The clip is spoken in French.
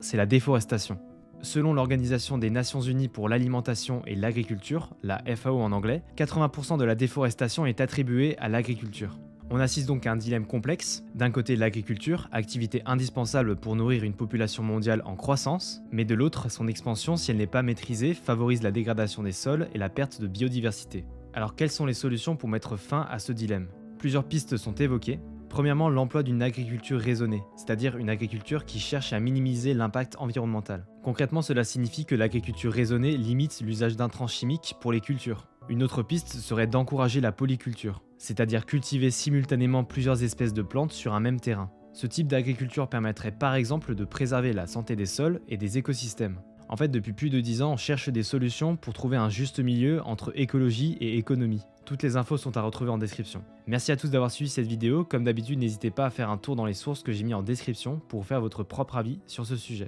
c'est la déforestation. Selon l'Organisation des Nations Unies pour l'alimentation et l'agriculture, la FAO en anglais, 80% de la déforestation est attribuée à l'agriculture. On assiste donc à un dilemme complexe. D'un côté, l'agriculture, activité indispensable pour nourrir une population mondiale en croissance, mais de l'autre, son expansion, si elle n'est pas maîtrisée, favorise la dégradation des sols et la perte de biodiversité. Alors quelles sont les solutions pour mettre fin à ce dilemme? Plusieurs pistes sont évoquées. Premièrement, l'emploi d'une agriculture raisonnée, c'est-à-dire une agriculture qui cherche à minimiser l'impact environnemental. Concrètement, cela signifie que l'agriculture raisonnée limite l'usage d'intrants chimiques pour les cultures. Une autre piste serait d'encourager la polyculture, c'est-à-dire cultiver simultanément plusieurs espèces de plantes sur un même terrain. Ce type d'agriculture permettrait par exemple de préserver la santé des sols et des écosystèmes. En fait, depuis plus de 10 ans, on cherche des solutions pour trouver un juste milieu entre écologie et économie. Toutes les infos sont à retrouver en description. Merci à tous d'avoir suivi cette vidéo. Comme d'habitude, n'hésitez pas à faire un tour dans les sources que j'ai mis en description pour faire votre propre avis sur ce sujet.